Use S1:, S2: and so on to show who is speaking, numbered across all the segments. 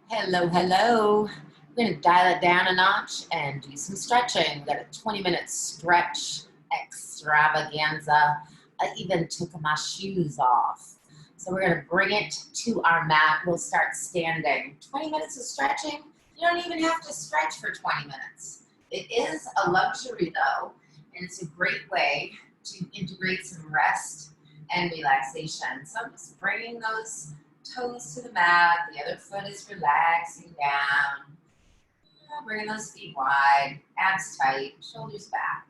S1: Hello, hello. We're going to dial it down a notch and do some stretching. We got a 20-minute stretch extravaganza. I even took my shoes off. So we're going to bring it to our mat. We'll start standing. 20 minutes of stretching. You don't even have to stretch for 20 minutes. It is a luxury though, and it's a great way to integrate some rest and relaxation. So I'm just bringing those toes to the mat, the other foot is relaxing down. Bringing those feet wide, abs tight, shoulders back.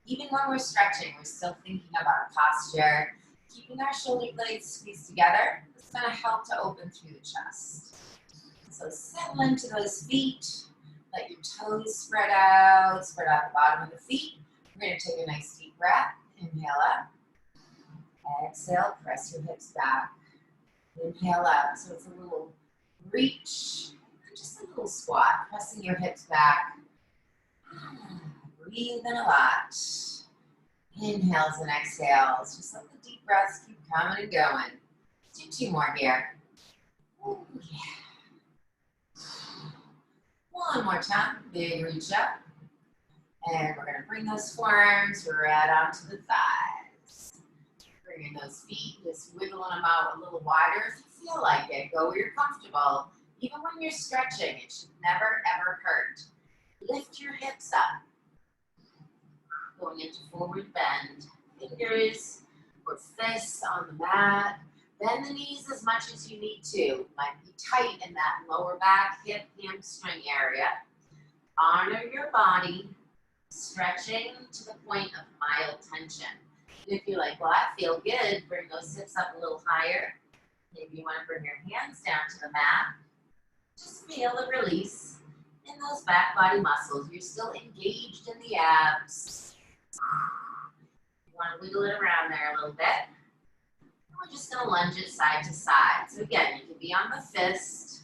S1: Even when we're stretching, we're still thinking about posture. Keeping our shoulder blades squeezed together is going to help to open through the chest. So settle into those feet. Let your toes spread out the bottom of the feet. We're going to take a nice deep breath. Inhale up. Exhale, press your hips back. Inhale out, so it's a little reach, just a little squat, pressing your hips back. Breathe in a lot. Inhales and exhales. Just let the deep breaths keep coming and going. Let's do 2 more here. Ooh, yeah. One more time, big reach up. And we're gonna bring those forearms right onto the thighs. Bringing those feet, just wiggling them out a little wider if you feel like it. Go where you're comfortable. Even when you're stretching, it should never, ever hurt. Lift your hips up. Going into forward bend. Fingers or fists on the mat. Bend the knees as much as you need to. Might be tight in that lower back, hip, hamstring area. Honor your body. Stretching to the point of mild tension. If you're like, well, I feel good, bring those hips up a little higher. Maybe you want to bring your hands down to the mat. Just feel the release in those back body muscles. You're still engaged in the abs. You want to wiggle it around there a little bit. We're just going to lunge it side to side. So again, you can be on the fist.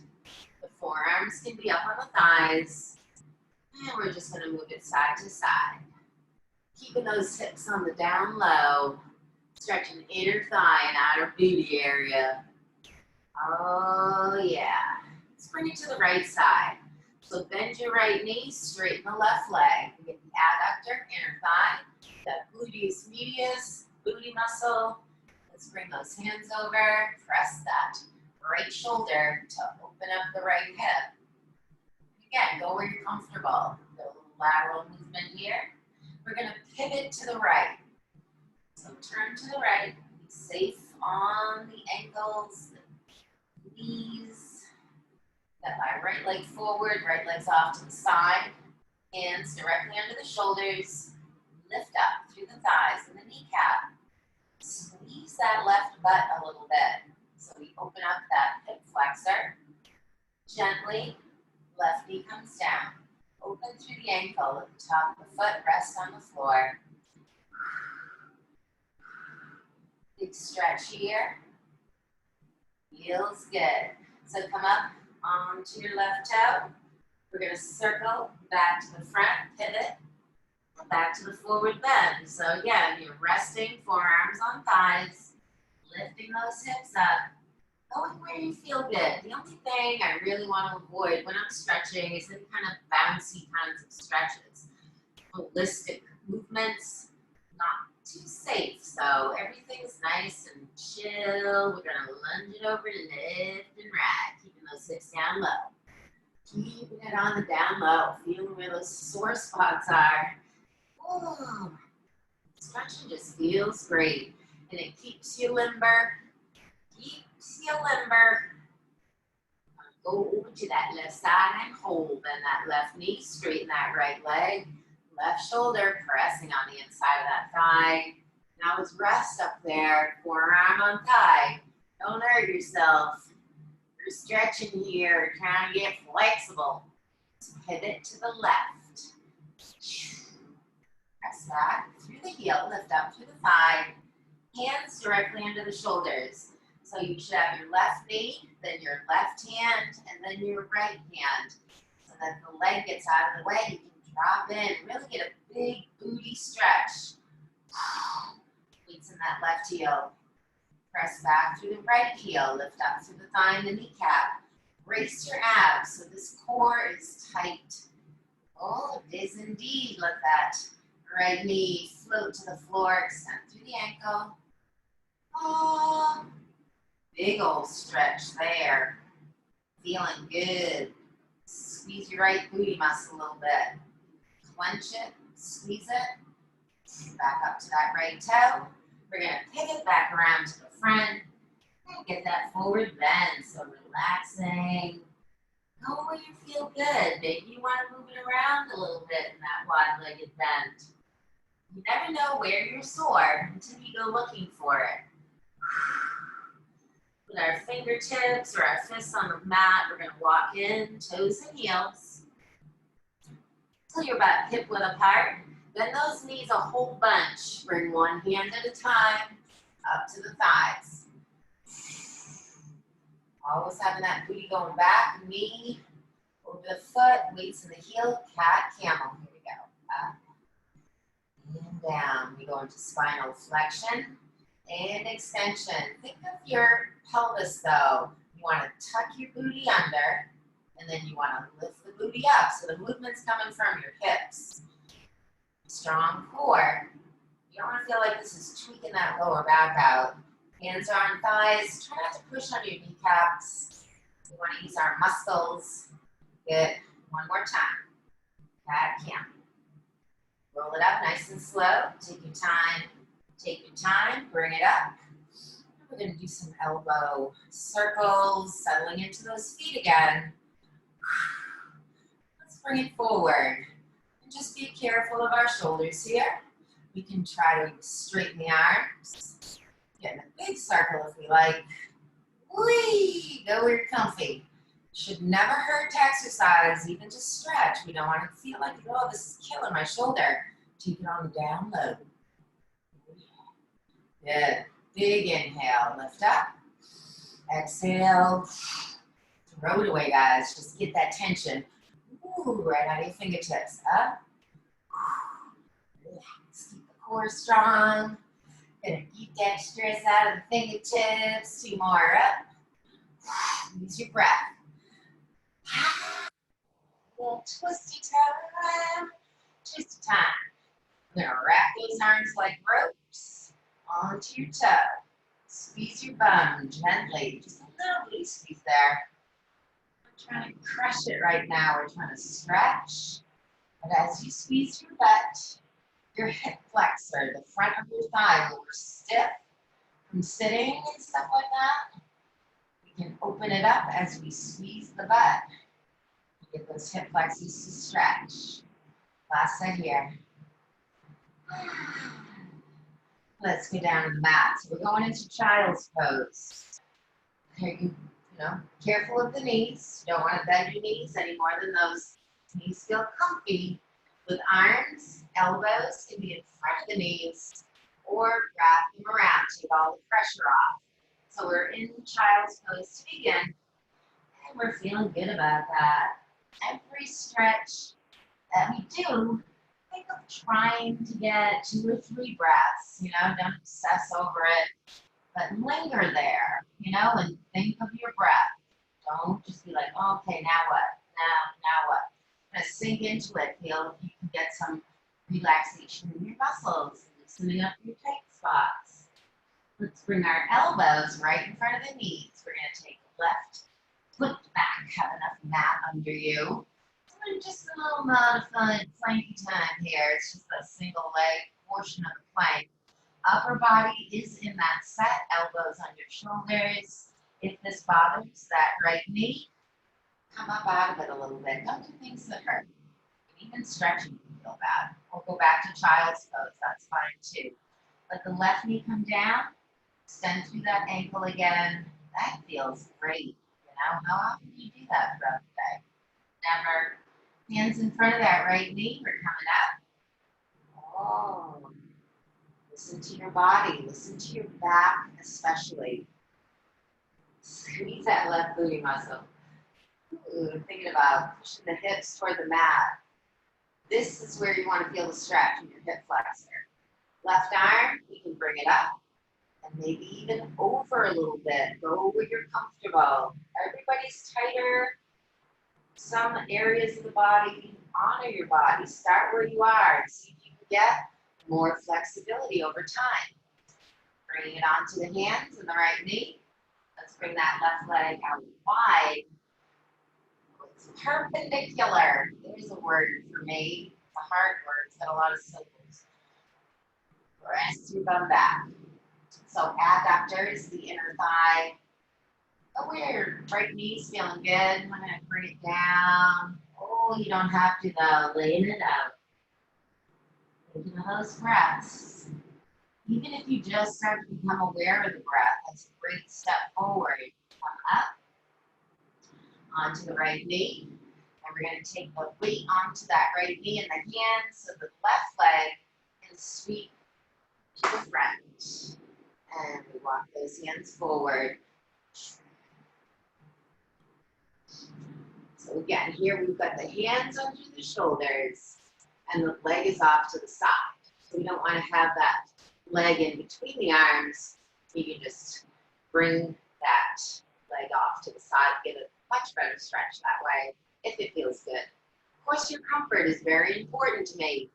S1: The forearms can be up on the thighs. And we're just going to move it side to side. Keeping those hips on the down low, stretching the inner thigh and outer booty area. Oh yeah. Let's bring it to the right side. So bend your right knee, straighten the left leg. You get the adductor, inner thigh, that gluteus medius, booty muscle. Let's bring those hands over, press that right shoulder to open up the right hip. Again, go where you're comfortable. Do a little lateral movement here. We're going to pivot to the right. So turn to the right, be safe on the ankles, the knees. Step my right leg forward, right leg's off to the side. Hands directly under the shoulders. Lift up through the thighs and the kneecap. Squeeze that left butt a little bit. So we open up that hip flexor. Gently, left knee comes down. Open through the ankle at the top of the foot, rest on the floor. Big stretch here. Feels good. So come up onto your left toe. We're going to circle back to the front, pivot, back to the forward bend. So again, you're resting, forearms on thighs, lifting those hips up. Going where you feel good. The only thing I really want to avoid when I'm stretching is any kind of bouncy kinds of stretches. Holistic movements, not too safe. So everything's nice and chill. We're going to lunge it over, lift and ride, keeping those hips down low. Keeping it on the down low, feeling where those sore spots are. Ooh. Stretching just feels great. And it keeps you limber. Keeps you limber. Go over to that left side and hold. Bend that left knee, straighten that right leg. Left shoulder pressing on the inside of that thigh. Now let's rest up there. Forearm on thigh. Don't hurt yourself. You're stretching here, trying to get flexible. Let's pivot to the left. Press back through the heel, lift up through the thigh. Hands directly under the shoulders. So you should have your left knee, then your left hand, and then your right hand. So that the leg gets out of the way, you can drop in, really get a big booty stretch. Weights in that left heel. Press back through the right heel, lift up through the thigh and the kneecap. brace your abs so this core is tight. Oh, it is indeed. Let that right knee float to the floor, extend through the ankle. Oh, big old stretch there. Feeling good. Squeeze your right booty muscle a little bit. Clench it, squeeze it. Back up to that right toe. We're going to pivot back around to the front and get that forward bend. So relaxing. Go where you feel good. Maybe you want to move it around a little bit in that wide-legged bend. You never know where you're sore until you go looking for it. With our fingertips or our fists on the mat, we're going to walk in, toes and heels, until you're about hip width apart. Bend those knees a whole bunch. Bring one hand at a time up to the thighs. Always having that booty going back, knee over the foot, weights in the heel, cat, camel. Here we go. Up and down. We go into spinal flexion and extension. Think of your pelvis though. You want to tuck your booty under, and then you want to lift the booty up. So the movement's coming from your hips. Strong core. You don't want to feel like this is tweaking that lower back out. Hands are on thighs. Try not to push on your kneecaps. We want to use our muscles. Good. One more time. Cat, camel. Roll it up nice and slow. Take your time. Take your time. Bring it up. We're going to do some elbow circles, settling into those feet again. Let's bring it forward. And just be careful of our shoulders here. We can try to straighten the arms. Get in a big circle if we like. Whee! Go where you're comfy. Should never hurt to exercise, even just stretch. We don't want to feel like, oh, this is killing my shoulder. Take it on the down low. Good. Big inhale, lift up. Exhale. Throw it away, guys. Just get that tension. Ooh, right out of your fingertips. Up. Relax. Keep the core strong. Gonna keep dexterous out of the fingertips. 2 more up. Use your breath. Little twisty time. Twisty time. We're gonna wrap those arms like ropes onto your toe. Squeeze your bum gently. Just a little bit of squeeze there. We're trying to crush it right now. We're trying to stretch. But as you squeeze your butt, your hip flexor, the front of your thigh will be stiff from sitting and stuff like that. We can open it up as we squeeze the butt. Get those hip flexors to stretch. Last set here. Let's go down to the mat. So we're going into child's pose. Okay, careful of the knees. You don't want to bend your knees any more than those knees feel comfy. With arms, elbows can be in front of the knees or wrap them around, take all the pressure off. So we're in child's pose to begin, and we're feeling good about that. Every stretch that we do, think of trying to get 2 or 3 breaths, don't obsess over it, but linger there, and think of your breath. Don't just be like, oh, okay, now what? Now what? Kind of sink into it. Feel if you can get some relaxation in your muscles, loosening up your tight spots. Let's bring our elbows right in front of the knees. We're going to take the left foot back. Have enough mat under you. And just a little modified flanky time here. It's just a single leg portion of the plank. Upper body is in that set. Elbows on your shoulders. If this bothers that right knee, come up out of it a little bit. Don't do things that hurt. Even stretching can feel bad. We'll go back to child's pose. That's fine too. Let the left knee come down. Extend through that ankle again. That feels great. How often do you do that throughout the day? Never. Hands in front of that right knee. We're coming up. Oh. Listen to your body. Listen to your back especially. Squeeze that left booty muscle. Ooh, thinking about pushing the hips toward the mat. This is where you want to feel the stretch in your hip flexor. Left arm, you can bring it up. And maybe even over a little bit. Go where you're comfortable. Everybody's tighter. Some areas of the body, honor your body. Start where you are and see if you can get more flexibility over time. Bringing it onto the hands and the right knee. Let's bring that left leg out wide. It's perpendicular. There's a word for me. It's a hard word. It's got a lot of syllables. Press your bum back. So adductors, the inner thigh. Oh, weird. Right knee's feeling good. I'm going to bring it down. Oh, you don't have to though. Laying it out. Taking those breaths. Even if you just start to become aware of the breath, that's a great step forward. Come up onto the right knee. And we're going to take the weight onto that right knee and the hand so the left leg can sweep to the front. And we walk those hands forward. So again, here we've got the hands under the shoulders and the leg is off to the side. So we don't want to have that leg in between the arms. You can just bring that leg off to the side, get a much better stretch that way if it feels good. Of course, your comfort is very important to me.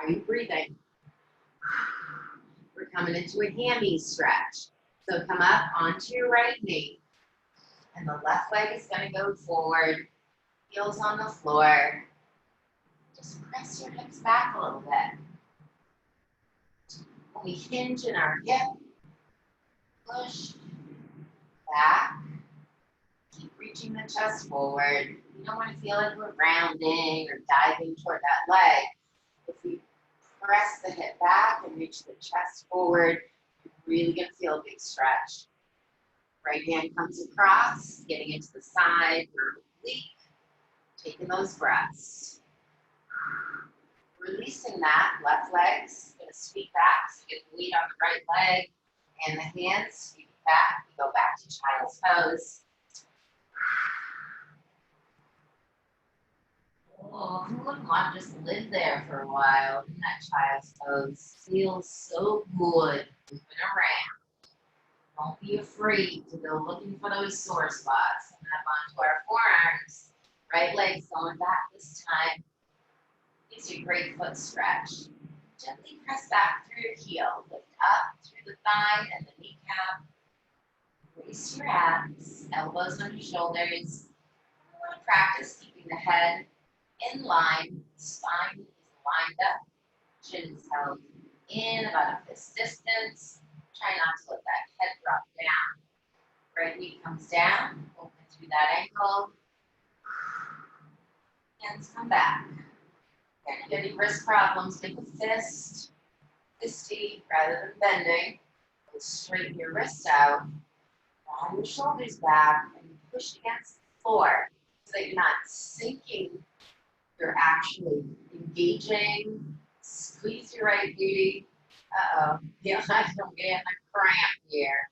S1: Are you breathing? We're coming into a hammy stretch. So come up onto your right knee. And the left leg is going to go forward. Heels on the floor. Just press your hips back a little bit. When we hinge in our hip, push back. Keep reaching the chest forward. You don't want to feel like we're rounding or diving toward that leg. If we press the hip back and reach the chest forward, you're really going to feel a big stretch. Right hand comes across, getting into the side or oblique, taking those breaths. Releasing that, left leg's going to sweep back, so you get the weight on the right leg, and the hands sweep back. We go back to child's pose. Oh, who wouldn't want to just live there for a while in that child's pose? Feels so good moving around. Don't be afraid to go looking for those sore spots. Coming up onto our forearms. Right leg's going back this time. Gives you a great foot stretch. Gently press back through your heel. Lift up through the thigh and the kneecap. Raise your abs. Elbows on your shoulders. We want to practice keeping the head in line. The spine is lined up. Chin is held in about a fist distance. Try not to let that head drop down. Right knee comes down, open through that ankle. Hands come back. If you have any wrist problems, make a fist, fisty, rather than bending. Go straighten your wrist out. Draw your shoulders back and push against the floor so that you're not sinking. You're actually engaging. Squeeze your right booty. Uh-oh, yeah, I'm getting a cramp here.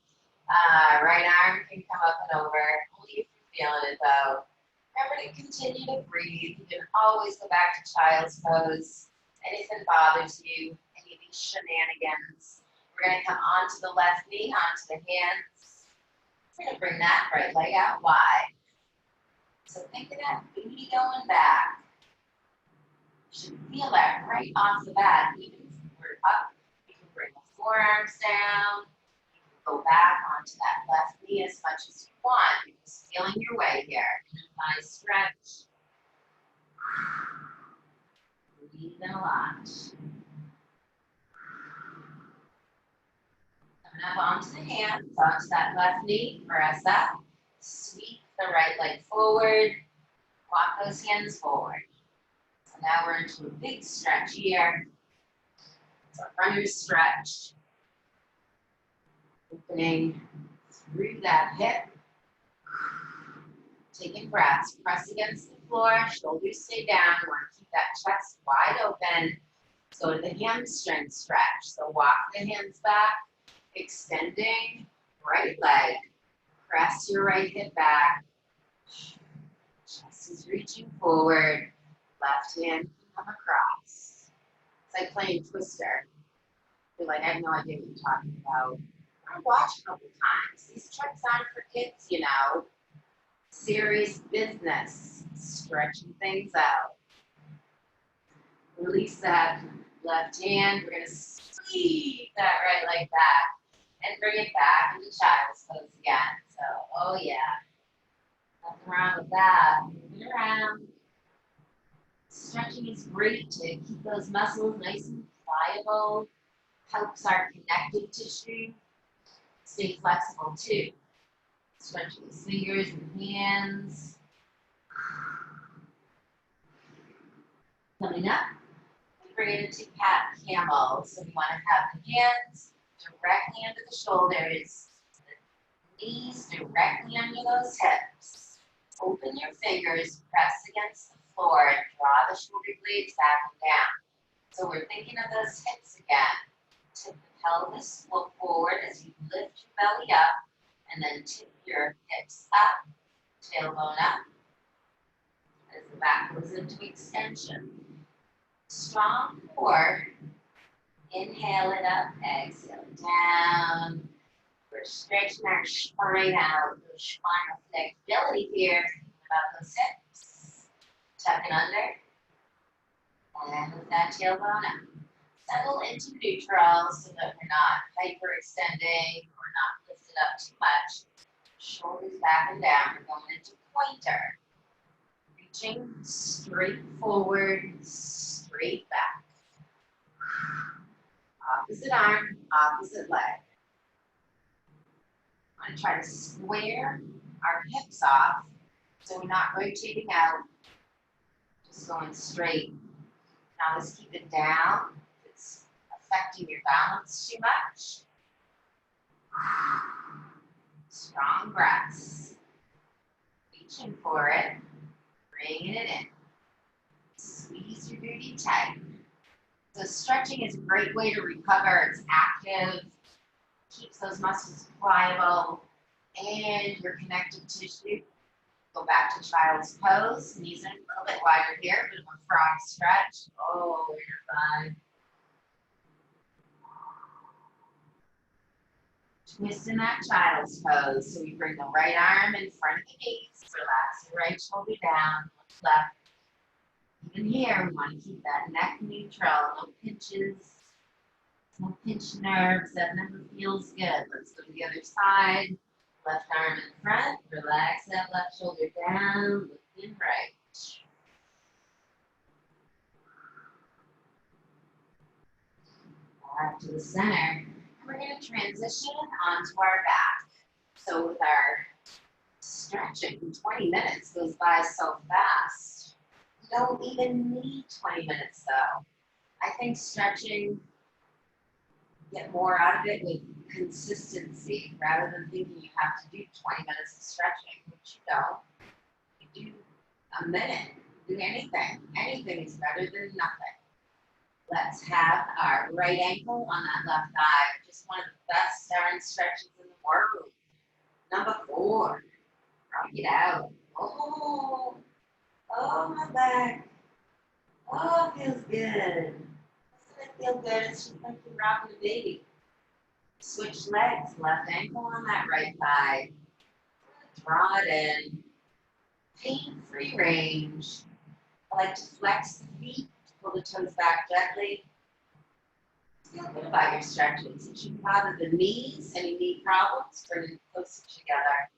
S1: Right arm can come up and over, only if you're feeling it though. Remember to continue to breathe. You can always go back to child's pose. Anything bothers you, any of these shenanigans. We're going to come onto the left knee, onto the hands. We're going to bring that right leg out wide. So think of that booty going back. You should feel that right off the bat, even if we're up. Bring the forearms down. You can go back onto that left knee as much as you want. You're just feeling your way here. Nice stretch. Breathe in a lot. Coming up onto the hands, onto that left knee. Press up. Sweep the right leg forward. Walk those hands forward. So now we're into a big stretch here. So runner's stretch. Opening through that hip. Taking breaths. Press against the floor. Shoulders stay down. You want to keep that chest wide open. So to the hamstring stretch. So walk the hands back. Extending right leg. Press your right hip back. Chest is reaching forward. Left hand can come across. It's like playing Twister. You're like, I have no idea what you're talking about. I watched a couple times. These tricks aren't for kids, you know. Serious business. Stretching things out. Release that left hand. We're going to squeeze that right like that. And bring it back into child's pose again. So, oh yeah. Nothing wrong with that. Moving around. Stretching is great to keep those muscles nice and pliable. Helps our connective tissue stay flexible too. Stretching the fingers and hands. Coming up, we bring it into cat camel. So we want to have the hands directly under the shoulders, the knees directly under those hips. Open your fingers, press against the floor, and draw the shoulder blades back and down. So we're thinking of those hips again. Tip the pelvis, look forward as you lift your belly up, and then tip your hips up, tailbone up, as the back goes into extension. Strong core. Inhale it up, exhale down. We're stretching our spine out, those spinal flexibility here. Thinking about those hips. Tuck it under. And with that tailbone up. Settle into neutral so that we're not hyperextending or not lifted up too much. Shoulders back and down. We're going into pointer. Reaching straight forward, straight back. Opposite arm, opposite leg. I'm going to try to square our hips off so we're not rotating out, just going straight. Now let's keep it down. If it's affecting your balance too much. Strong breaths. Reaching for it, bringing it in. Squeeze your booty tight. So stretching is a great way to recover. It's active, keeps those muscles pliable, and your connective tissue. Go back to child's pose. Knees are a little bit wider here, bit of a frog stretch. Oh, you're fine. Twist in that child's pose. So we bring the right arm in front of the knees. Relax the right shoulder down, look left. Even here, we want to keep that neck neutral, no pinches, no pinch nerves, that never feels good. Let's go to the other side. Left arm in front, relax that left shoulder down, looking right. Back to the center. And we're going to transition onto our back. So with our stretching, 20 minutes goes by so fast. You don't even need 20 minutes though. I think stretching, get more out of it with consistency rather than thinking you have to do 20 minutes of stretching, which you don't. You do a minute, do anything. Anything is better than nothing. Let's have our right ankle on that left thigh. Just one of the best darn stretches in the world. Number 4, rock it out. Oh, my back. Oh, it feels good. Doesn't it feel good? It's just like you're rocking a baby. Switch legs, left ankle on that right thigh. Draw it in. Pain-free range. I like to flex the feet, pull the toes back gently. Feel good about your stretches. It shouldn't bother the knees. Any knee problems, bring them closer together.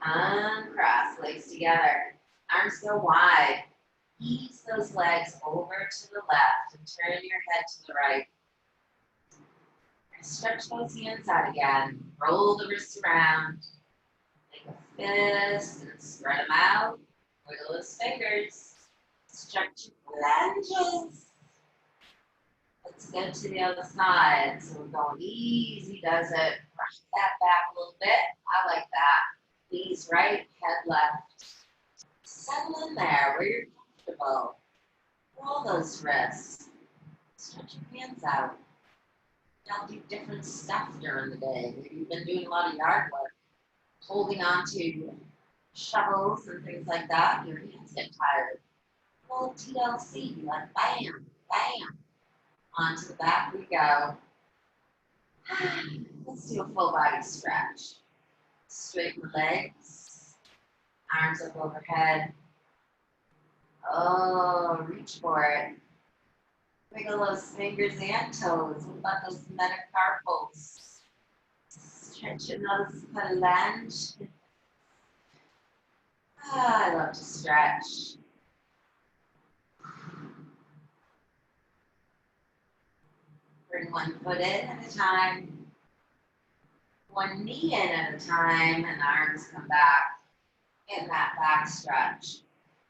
S1: Uncross, legs together. Arms go wide. Ease those legs over to the left and turn your head to the right. Stretch those hands out again. Roll the wrists around. Make a fist and spread them out. Wiggle those fingers. Stretch your phalanges. Let's go to the other side. So we're going easy, does it? Brush that back a little bit. I like that. Knees right, head left. Settle in there where you're comfortable. Roll those wrists. Stretch your hands out. Now do different stuff during the day. Maybe you've been doing a lot of yard work, holding on to shovels and things like that. Your hands get tired. Roll TLC, like bam, bam. Onto the back we go. Let's do a full body stretch. Straighten the legs, arms up overhead. Oh, reach for it. Wiggle those fingers and toes. What about those metacarpals? Stretching those phalanges. I love to stretch. Bring one foot in at a time, one knee in at a time, and arms come back in that back stretch.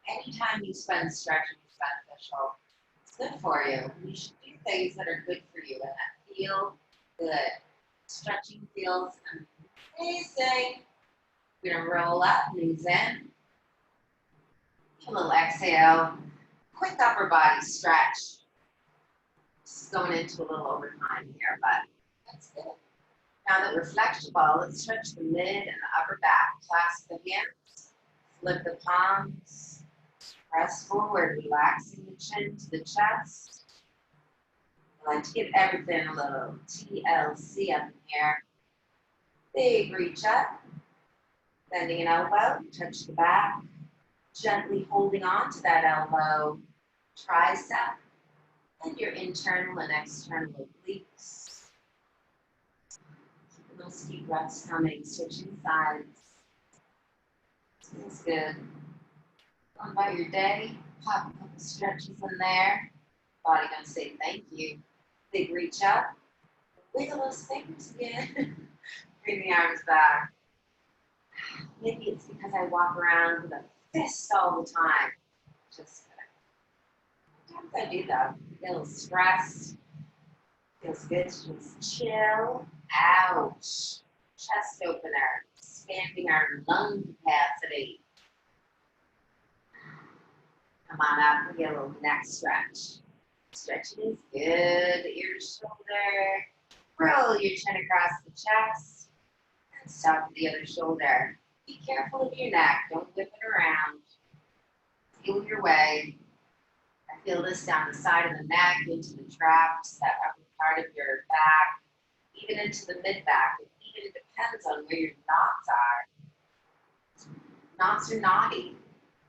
S1: Anytime you spend stretching is beneficial. It's good for you. You should do things that are good for you and that feel good. Stretching feels amazing. We're gonna roll up, knees in. A little exhale. Quick upper body stretch. Just going into a little overtime here, but that's good. Now that we're flexible, let's stretch the mid and the upper back. Clasp the hands, flip the palms, press forward, relaxing the chin to the chest. I like to give everything a little TLC up in here. Big reach up, bending an elbow, touch the back, gently holding on to that elbow, tricep, and your internal and external obliques. Keeping those deep breaths coming, switching sides. Feels good. Going about your day, pop a couple stretches in there. Body gonna say thank you. Big reach up. Wiggle those fingers again. Bring the arms back. Maybe it's because I walk around with a fist all the time. Just sometimes I do though. Get a little stressed. Feels good to just chill. Ouch. Chest opener. Expanding our lung capacity. Come on up. We get a little neck stretch. Stretching is good. Ear to shoulder. Roll your chin across the chest. And stop the other shoulder. Be careful of your neck. Don't whip it around. Feel your way. I feel this down the side of the neck, into the traps, that upper part of your back, even into the mid-back. It even depends on where your knots are. Knots are naughty.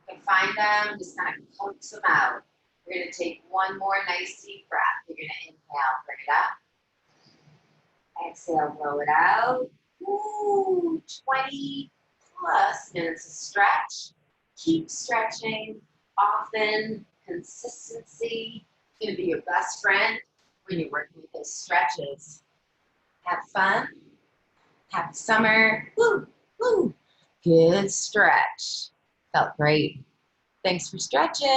S1: You can find them, just kind of coax them out. We're going to take one more nice deep breath. You're going to inhale, bring it up. Exhale, blow it out. Ooh, 20 plus minutes of stretch. Keep stretching often. Consistency is going to be your best friend when you're working with those stretches. Have fun. Happy summer. Woo, woo. Good stretch. Felt great. Thanks for stretching.